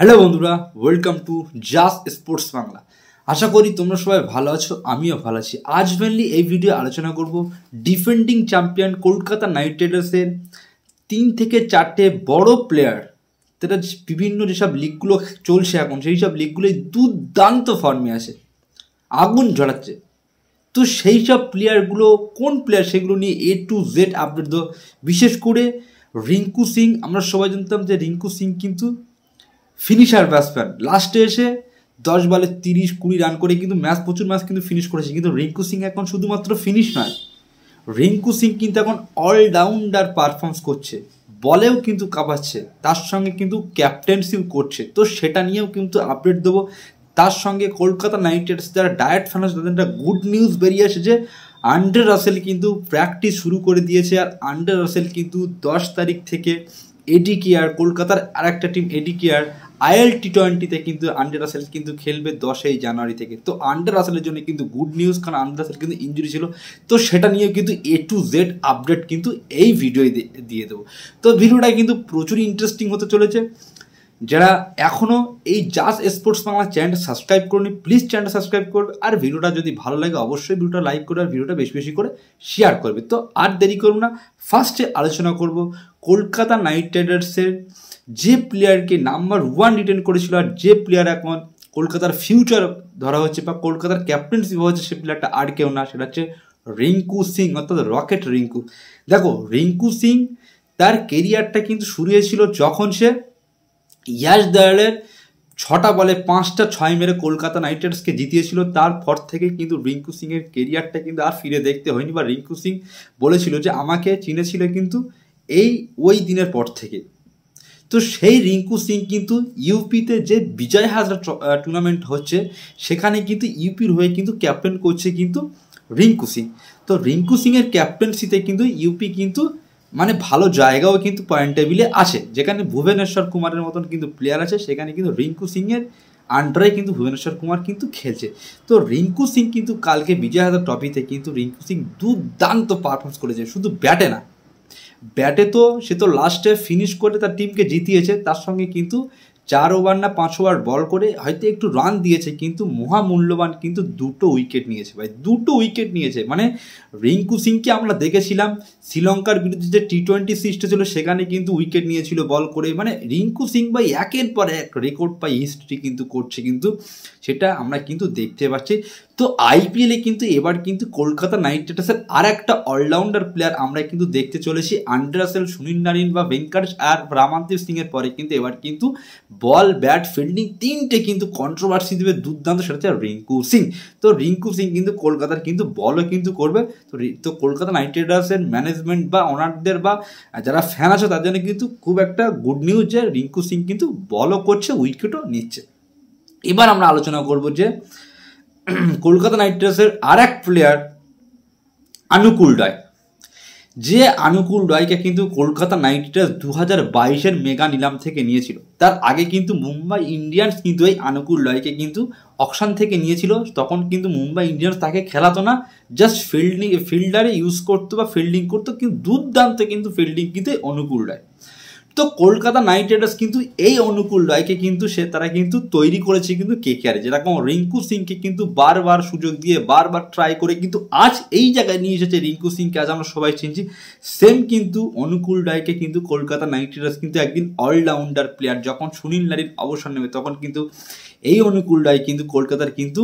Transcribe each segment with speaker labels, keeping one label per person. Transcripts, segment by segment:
Speaker 1: Hello বন্ধুরা, welcome to just sports Bangla. আশা করি তোমরা সবাই ভালো আছো, আমিও ভালো আছি। আজ মেনলি এই ভিডিও আলোচনা করব ডিফেন্ডিং চ্যাম্পিয়ন কলকাতা নাইট রাইডার্সের 3 থেকে 4টে বড় প্লেয়ার, তারা বিভিন্ন যেসব লিগগুলো চলছে এখন সেই সব লিগগুলোই দুর্দান্ত ফর্মে আছে, আগুন ঝরাচ্ছে। তো সেই সব প্লেয়ারগুলো কোন প্লেয়ার সেগুলো নিয়ে A to Z আপডেট দেবো। বিশেষ করে রিঙ্কু সিং, আমরা সবাই জানতাম যে রিঙ্কু সিং কিন্তু ফিনিশার ব্যাটসম্যান, লাস্টে এসে 10 বলে 30-20 রান করে কিন্তু প্রচুর ম্যাচ কিন্তু ফিনিশ করেছে। কিন্তু রিঙ্কু সিং এখন শুধুমাত্র ফিনিশ নয়, রিঙ্কু সিং কিন্তু এখন অলরাউন্ডার পারফর্মস করছে, বলেও কিন্তু কাঁপাচ্ছে, তার সঙ্গে কিন্তু ক্যাপ্টেন্সিও করছে। তো সেটা নিয়েও কিন্তু আপডেট দেবো। তার সঙ্গে কলকাতা নাইট রাইডার্স যারা ডায়েট ফ্যান আছে তাদের একটা গুড নিউজ বেরিয়ে আসে যে আন্ড্রে রাসেল কিন্তু প্র্যাকটিস শুরু করে দিয়েছে। আর আন্ড্রে রাসেল কিন্তু 10 তারিখ থেকে এডিকেআর, কলকাতার আর একটা টিম এডিকেআর IL T20-তে কিন্তু আন্ড্রে রাসেল কিন্তু খেলবে 10 জানুয়ারি থেকে। তো আন্ড্রে রাসেলের জন্য কিন্তু গুড নিউজ, কারণ আন্ড্রে রাসেল কিন্তু ইঞ্জুরি ছিল। তো সেটা নিয়েও কিন্তু A to Z আপডেট কিন্তু এই ভিডিওয় দিয়ে দেবো। তো ভিডিওটা কিন্তু প্রচুর ইন্টারেস্টিং হতে চলেছে। যারা এখনও এই জাস্ট স্পোর্টস বাংলা চ্যানেলটা সাবস্ক্রাইব করুন, প্লিজ চ্যানেলটা সাবস্ক্রাইব করবে। আর ভিডিওটা যদি ভালো লাগে অবশ্যই ভিডিওটা লাইক করবে আর ভিডিওটা বেশি বেশি করে শেয়ার করবে। তো আর দেরি করব না, ফার্স্টে আলোচনা করব কলকাতা নাইট রাইডার্সের যে প্লেয়ারকে নাম্বার 1 রিটেন করেছিল আর যে প্লেয়ার এখন কলকাতার ফিউচার ধরা হচ্ছে বা কলকাতার ক্যাপ্টেন্সি হচ্ছে, সে প্লেয়ারটা আর কেউ না, সেটা হচ্ছে রিঙ্কু সিং, অর্থাৎ রকেট রিঙ্কু। দেখো, রিঙ্কু সিং তার কেরিয়ারটা কিন্তু শুরু হয়েছিল যখন সে ইয়াশ দয়ালের 6 বলে 5টা 6 মেরে কলকাতা নাইট রাইডার্সকে জিতিয়েছিল। তারপর থেকে কিন্তু রিঙ্কু সিংয়ের কেরিয়ারটা কিন্তু আর ফিরে দেখতে হয়নি, বা রিঙ্কু সিং বলেছিল যে আমাকে চিনেছিল কিন্তু ওই দিনের পর থেকে। তো সেই রিঙ্কু সিং কিন্তু ইউপিতে যে বিজয় হাজরা টুর্নামেন্ট হচ্ছে সেখানে কিন্তু ইউপির হয়ে কিন্তু ক্যাপ্টেন করছে কিন্তু রিঙ্কু সিং। তো রিঙ্কু সিংয়ের ক্যাপ্টেন্সিতে কিন্তু ইউপি কিন্তু মানে ভালো জায়গাও কিন্তু পয়েন্ট টেবিলে আছে। যেখানে ভুবনেশ্বর কুমারের মতন কিন্তু প্লেয়ার আছে, সেখানে কিন্তু রিঙ্কু সিংয়ের আন্ডারে কিন্তু ভুবনেশ্বর কুমার কিন্তু খেলছে। তো রিঙ্কু সিং কিন্তু কালকে বিজয় হাজার ট্রফিতে কিন্তু রিঙ্কু সিং দুর্দান্ত পারফরমেন্স করেছে, শুধু ব্যাটে না, ব্যাটে তো সে তো লাস্টে ফিনিশ করে তার টিমকে জিতিয়েছে। তার সঙ্গে কিন্তু 4 ওভার না 5 ওভার বল করে হয়তো একটু রান দিয়েছে, কিন্তু মহামূল্যবান কিন্তু 2টো উইকেট নিয়েছে ভাই, 2টো উইকেট নিয়েছে। মানে রিঙ্কু সিংকে আমরা দেখেছিলাম শ্রীলঙ্কার বিরুদ্ধে যে T20 সিরিজটা ছিল সেখানে কিন্তু উইকেট নিয়েছিল বল করে। মানে রিঙ্কু সিং ভাই একের পর এক রেকর্ড পাই হিস্ট্রি কিন্তু করছে, কিন্তু সেটা আমরা কিন্তু দেখতে পাচ্ছি। তো IPL-এ কিন্তু এবার কিন্তু কলকাতা নাইট রাইডার্সের আর একটা অলরাউন্ডার প্লেয়ার আমরা কিন্তু দেখতে চলেছি। আন্ড্রে রাসেল, সুনীল নারিন বা ভেঙ্কটেশ আর রামানদীপ সিংয়ের পরে কিন্তু এবার কিন্তু বল, ব্যাট, ফিল্ডিং 3টে কিন্তু কন্ট্রোভার্সি দেবে দুর্দান্ত, সেটা হচ্ছে রিঙ্কু সিং। তো রিঙ্কু সিং কিন্তু কলকাতার কিন্তু বলও কিন্তু করবে। তো কলকাতা নাইট রাইডার্সের ম্যানেজমেন্ট বা ওনারদের বা যারা ফ্যান আছে তার জন্য কিন্তু খুব একটা গুড নিউজ যে রিঙ্কু সিং কিন্তু বলও করছে, উইকেটও নিচ্ছে। এবার আমরা আলোচনা করব যে কলকাতা নাইট রাইডার্সের আর এক প্লেয়ার আনুকুল রায়, যে আনুকুল রায়কে কিন্তু কলকাতা নাইট রাইডার্স 2022-এর মেগা নিলাম থেকে নিয়েছিল। তার আগে কিন্তু মুম্বাই ইন্ডিয়ান্স কিন্তু এই আনুকুল রায়কে কিন্তু অকশন থেকে নিয়েছিল। তখন কিন্তু মুম্বাই ইন্ডিয়ান্স তাকে খেলাতো না, জাস্ট ফিল্ডারে ইউজ করতো বা ফিল্ডিং করতো, কিন্তু দুর্দান্ত কিন্তু ফিল্ডিং কিন্তু অনুকূল রায়। তো কলকাতা নাইট রাইডার্স কিন্তু এই অনুকূল রায়কে কিন্তু তারা কিন্তু তৈরি করেছে কিন্তু KKR, যেরকম রিঙ্কু সিংকে কিন্তু বারবার সুযোগ দিয়ে বারবার ট্রাই করে কিন্তু আজ এই জায়গায় নিয়ে এসেছে রিঙ্কু সিংকে, আজ আমরা সবাই চিনছি। সেম কিন্তু অনুকূল রায়কে কিন্তু কলকাতা নাইট রাইডার্স কিন্তু একদিন অলরাউন্ডার প্লেয়ার, যখন সুনীল নারিন অবসর নেবে তখন কিন্তু এই অনুকূল রায় কিন্তু কলকাতার কিন্তু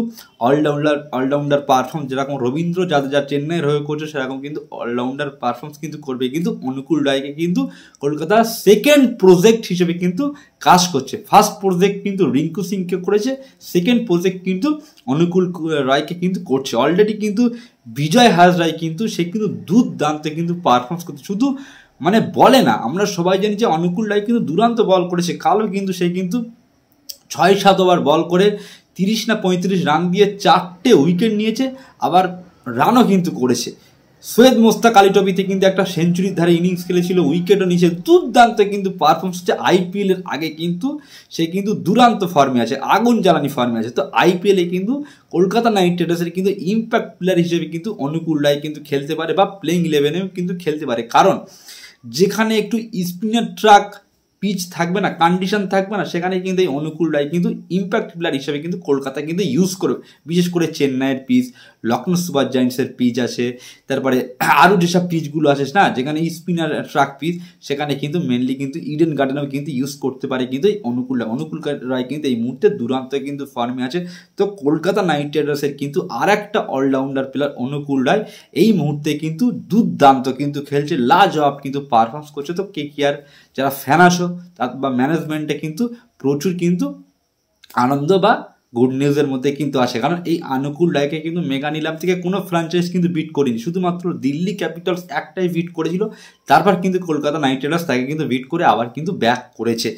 Speaker 1: অলরাউন্ডার পারফর্ম, যেরকম রবীন্দ্র জাদেজা চেন্নাইয়ের হয়ে করছে সেরকম কিন্তু অলরাউন্ডার পারফর্মস কিন্তু করবে। কিন্তু অনুকূল রায়কে কিন্তু কলকাতা সেকেন্ড প্রজেক্ট হিসেবে কিন্তু কাজ করছে। ফার্স্ট প্রজেক্ট কিন্তু রিঙ্কু সিংকে করেছে, সেকেন্ড প্রজেক্ট কিন্তু অনুকূল রায়কে কিন্তু করছে। অলরেডি কিন্তু বিজয় হাজরায় কিন্তু সে কিন্তু দুর্দান্ত কিন্তু পারফর্মস করছে, শুধু মানে বলে না, আমরা সবাই জানি যে অনুকূল রায় কিন্তু দুর্দান্ত বল করেছে। কালও কিন্তু সে কিন্তু 6-7 ওভার বল করে 30 না 35 রান দিয়ে 4টে উইকেট নিয়েছে, আবার রানও কিন্তু করেছে। সৈয়দ মোস্তাক আলী ট্রফিতে কিন্তু একটা সেঞ্চুরির ধারে ইনিংস খেলেছিল, উইকেটও নিয়েছে, দুর্দান্ত কিন্তু পারফরমেন্স হচ্ছে। IPL-এর আগে কিন্তু সে কিন্তু দুর্দান্ত ফর্মে আছে, আগুন জ্বালানি ফর্মে আছে। তো IPL-এ কিন্তু কলকাতা নাইট রাইডার্সের কিন্তু ইম্প্যাক্ট প্লেয়ার হিসেবে কিন্তু অনুকূল রায় কিন্তু খেলতে পারে বা প্লেইং 11-এও কিন্তু খেলতে পারে, কারণ যেখানে একটু স্পিনার ট্রাক পিচ থাকবে না, কন্ডিশন থাকবে না, সেখানে কিন্তু এই অনুকূল রায় কিন্তু ইম্প্যাক্ট প্লেয়ার হিসেবে কিন্তু কলকাতা কিন্তু ইউজ করবে। বিশেষ করে চেন্নাইয়ের পিচ, লখনৌ সুপার জায়ান্টসের পিচ আছে, তারপরে আরও যেসব পিচগুলো আছে না যেখানে স্পিনার ট্রাক পিচ, সেখানে কিন্তু মেনলি কিন্তু ইডেন গার্ডেনও কিন্তু ইউজ করতে পারে কিন্তু এই অনুকূল রায় কিন্তু এই মুহূর্তে দুরান্ত কিন্তু ফর্মে আছে। তো কলকাতা নাইট রাইডার্সের কিন্তু আর একটা অলরাউন্ডার প্লেয়ার অনুকূল রায় এই মুহূর্তে কিন্তু দুর্দান্ত কিন্তু খেলছে, লাজবাব কিন্তু পারফর্মস করছে। তো KKR যারা ফ্যান আসো বা ম্যানেজমেন্টে কিন্তু প্রচুর কিন্তু আনন্দ বা গুড নিউজের মধ্যে কিন্তু আসে, কারণ এই অনুকূল রায়কে কিন্তু মেগা নিলাম থেকে কোনো ফ্র্যাঞ্চাইজ কিন্তু বিট করেনি, শুধুমাত্র দিল্লি ক্যাপিটালস একটাই বিট করেছিল, তারপর কিন্তু কলকাতা নাইট রাইডার্স তাকে কিন্তু বিট করে আবার কিন্তু ব্যাক করেছে।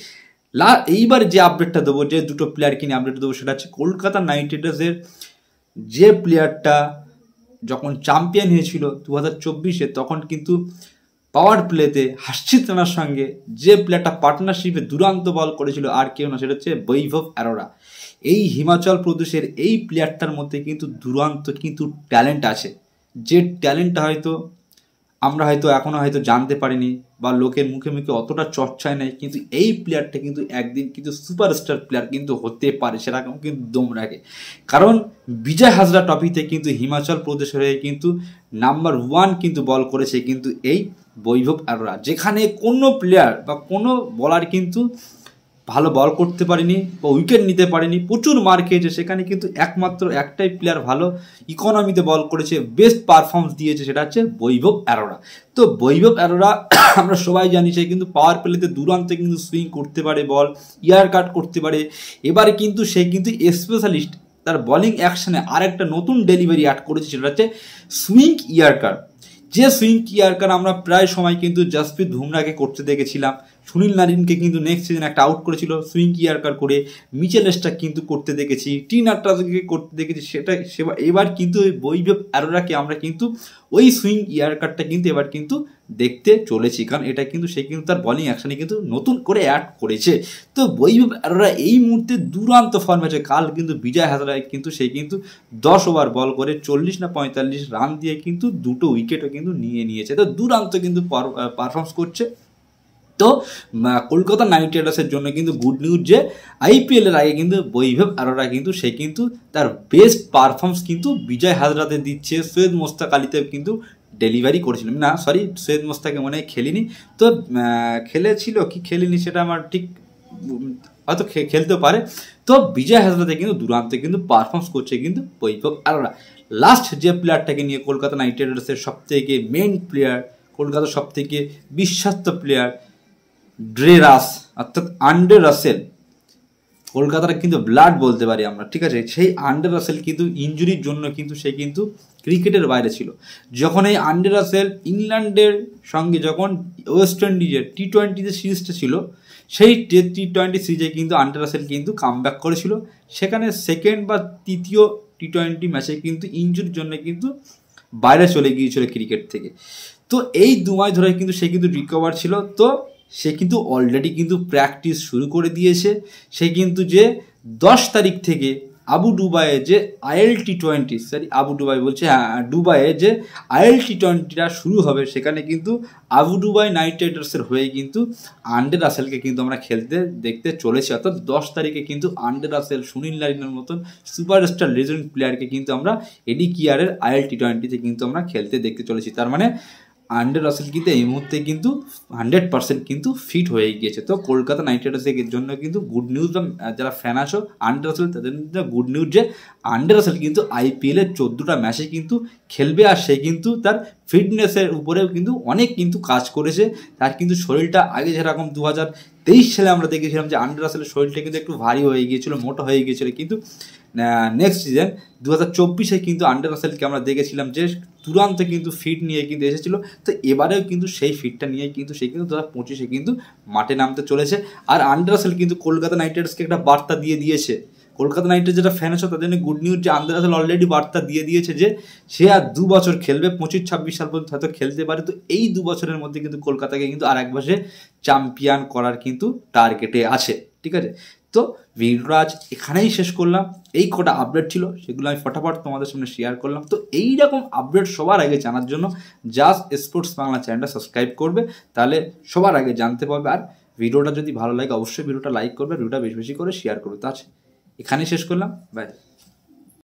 Speaker 1: এইবার যে আপডেটটা দেবো, যে দুটো প্লেয়ারকে নিয়ে আপডেট দেবো, সেটা হচ্ছে কলকাতা নাইট রাইডার্সের যে প্লেয়ারটা যখন চ্যাম্পিয়ন হয়েছিল 2024-এ, তখন কিন্তু পাওয়ার প্লেতে হর্ষিত রানার সঙ্গে যে প্লেয়ারটা পার্টনারশিপে দুরান্ত বল করেছিল আর কেউ না, সেটা হচ্ছে বৈভব অরোরা। এই হিমাচল প্রদেশের এই প্লেয়ারটার মধ্যে কিন্তু দুরান্ত কিন্তু ট্যালেন্ট আছে, যে ট্যালেন্টটা হয়তো আমরা হয়তো এখনও হয়তো জানতে পারিনি বা লোকের মুখে মুখে অতটা চর্চায় নেই, কিন্তু এই প্লেয়ারটা কিন্তু একদিন কিন্তু সুপারস্টার প্লেয়ার কিন্তু হতে পারে, সেরকম কিন্তু দম রাখে। কারণ বিজয় হাজরা ট্রফিতে কিন্তু হিমাচল প্রদেশের হয়ে কিন্তু নাম্বার 1 কিন্তু বল করেছে কিন্তু এই বৈভব অরোরা, যেখানে কোনো প্লেয়ার বা কোনো বলার কিন্তু ভালো বল করতে পারেনি বা উইকেট নিতে পারেনি, প্রচুর মার খেয়েছে, সেখানে কিন্তু একমাত্র একটাই প্লেয়ার ভালো ইকোনমিতে বল করেছে, বেস্ট পারফরমেন্স দিয়েছে, সেটা হচ্ছে বৈভব অরোরা। তো বৈভব অরোরা আমরা সবাই জানি সে কিন্তু পাওয়ার প্লেতে দুরান্তে কিন্তু সুইং করতে পারে, বল ইয়ার কাট করতে পারে। এবারে কিন্তু সে কিন্তু স্পেশালিস্ট, তার বোলিং অ্যাকশনে আর একটা নতুন ডেলিভারি অ্যাড করেছে, সেটা হচ্ছে সুইং ইয়ার কাট। যে সুইং ইয়ার্কার আমরা প্রায় সময় কিন্তু জসপ্রীত বুমরাহকে করতে দেখেছিলাম, সুনীল নারিনকে কিন্তু নেক্সট সিজন একটা আউট করেছিল সুইং ইয়ার্কার করে, মিচেল স্টার্ক কিন্তু করতে দেখেছি, টি নাটরাজকে করতে দেখেছি, সেটা এবার কিন্তু ওই বৈভব অরোরাকে আমরা কিন্তু ওই সুইং ইয়ার্কারটা কিন্তু এবার কিন্তু দেখতে চলেছি, কারণ এটা কিন্তু সে কিন্তু তার বোলিং অ্যাকশনে কিন্তু নতুন করে অ্যাড করেছে। তো বৈভব অরোরা এই মুহূর্তে দুরান্ত ফর্মে আছে। কাল কিন্তু বিজয় হাজরায় কিন্তু সে কিন্তু 10 ওভার বল করে 40 না 45 রান দিয়ে কিন্তু 2টো উইকেটও কিন্তু নিয়ে নিয়েছে। তো দুরান্ত কিন্তু পারফর্মস করছে। তো কলকাতা নাইট রাইডার্সের জন্য কিন্তু গুড নিউজ যে IPL এর আগে কিন্তু বৈভব অরোরা কিন্তু সে কিন্তু তার বেস্ট পারফরমেন্স কিন্তু বিজয় হাজরাতে দিচ্ছে। সৈয়দ মোস্তাক আলীতে কিন্তু ডেলিভারি করেছিলাম না, সরি সৈয়দ মোস্তাকে মনে হয় খেলিনি, তো খেলেছিল কি খেলিনি সেটা আমার ঠিক হয়তো খেলতে পারে। তো বিজয় হাজরাতে কিন্তু দুরান্তে কিন্তু পারফর্মস করছে কিন্তু বৈভব অরোরা। লাস্ট যে প্লেয়ারটাকে নিয়ে কলকাতা নাইট রাইডার্সের সব থেকে মেইন প্লেয়ার, কলকাতার সব থেকে বিশ্বস্ত প্লেয়ার ড্রে রাস অর্থাৎ আন্ডে রাসেল, কলকাতার কিন্তু ব্লাড বলতে পারি আমরা, ঠিক আছে। সেই আন্ডে রাসেল কিন্তু ইঞ্জুরির জন্য কিন্তু সে কিন্তু ক্রিকেটের বাইরে ছিল। যখন এই আন্ডে রাসেল ইংল্যান্ডের সঙ্গে যখন ওয়েস্ট ইন্ডিজের T20 সিরিজটা ছিল, সেই T20 সিরিজে কিন্তু আন্ডে রাসেল কিন্তু কামব্যাক করেছিল, সেখানে সেকেন্ড বা তৃতীয় T20 ম্যাচে কিন্তু ইঞ্জুরির জন্য কিন্তু বাইরে চলে গিয়েছিল ক্রিকেট থেকে। তো এই 2 মাস ধরে কিন্তু সে কিন্তু রিকভার ছিল। তো সে কিন্তু অলরেডি কিন্তু প্র্যাকটিস শুরু করে দিয়েছে। সে কিন্তু যে 10 তারিখ থেকে আবু দুবাইয়ে যে T20 সরি আবু দুবাই বলছে, হ্যাঁ দুবাইয়ে যে T20টা শুরু হবে, সেখানে কিন্তু আবু দুবাই নাইট রাইডার্সের হয়ে কিন্তু আন্ডে রাসেলকে কিন্তু আমরা খেলতে দেখতে চলেছি। অর্থাৎ 10 তারিখে কিন্তু আন্ডে রাসেল, সুনীল নারিনের মতন সুপারস্টার লেজেন্ড প্লেয়ারকে কিন্তু আমরা এডি কিয়ারের T20তে কিন্তু আমরা খেলতে দেখতে চলেছি। তার মানে আন্ডে রাসেল কিন্তু এই মুহূর্তে কিন্তু 100% কিন্তু ফিট হয়ে গিয়েছে। তো কলকাতা নাইট রাইডার্সের জন্য কিন্তু গুড নিউজ, যারা ফ্যান আসো আন্ডে রাসেল তাদের গুড নিউজ যে আন্ডে রাসেল কিন্তু IPL-এর 14টা ম্যাচে কিন্তু খেলবে, আর সে কিন্তু তার ফিটনেসের উপরেও কিন্তু অনেক কিন্তু কাজ করেছে। তার কিন্তু শরীরটা আগে যেরকম 2023 সালে আমরা দেখেছিলাম যে আন্ডে রাসেলের শরীরটা কিন্তু একটু ভারী হয়ে গিয়েছিল, মোটা হয়ে গিয়েছিল, কিন্তু নেক্সট সিজন 2024-এ কিন্তু আন্ডে রাসেলকে আমরা দেখেছিলাম যে তুরন্ত কিন্তু ফিট নিয়ে কিন্তু এসেছিল। তো এবারেও কিন্তু সেই ফিটটা নিয়ে কিন্তু সে কিন্তু 2025-এ কিন্তু মাঠে নামতে চলেছে। আর আন্ডে রাসেল কিন্তু কলকাতা নাইট রাইডার্সকে একটা বার্তা দিয়ে দিয়েছে। কলকাতা নাইট রাইডার্স যেটা ফ্যান আছে তাদের জন্য গুড নিউজ যে আন্ডে রাসেল অলরেডি বার্তা দিয়ে দিয়েছে যে সে আর 2 বছর খেলবে, 25-26 সাল পর্যন্ত হয়তো খেলতে পারে। তো এই 2 বছরের মধ্যে কিন্তু কলকাতাকে কিন্তু আর 1 বছরে চ্যাম্পিয়ন করার কিন্তু টার্গেটে আছে, ঠিক আছে। তো ভিডিওটা আজ এখানেই শেষ করলাম। এই কটা আপডেট ছিল সেগুলো আমি ফটাফট তোমাদের সামনে শেয়ার করলাম। তো এইরকম আপডেট সবার আগে জানার জন্য জাস্ট স্পোর্টস বাংলা চ্যানেলটা সাবস্ক্রাইব করবে, তাহলে সবার আগে জানতে পারবে। আর ভিডিওটা যদি ভালো লাগে অবশ্যই ভিডিওটা লাইক করবে, ভিডিওটা বেশি বেশি করে শেয়ার করবে। তো আছে এখানেই শেষ করলাম, বাই।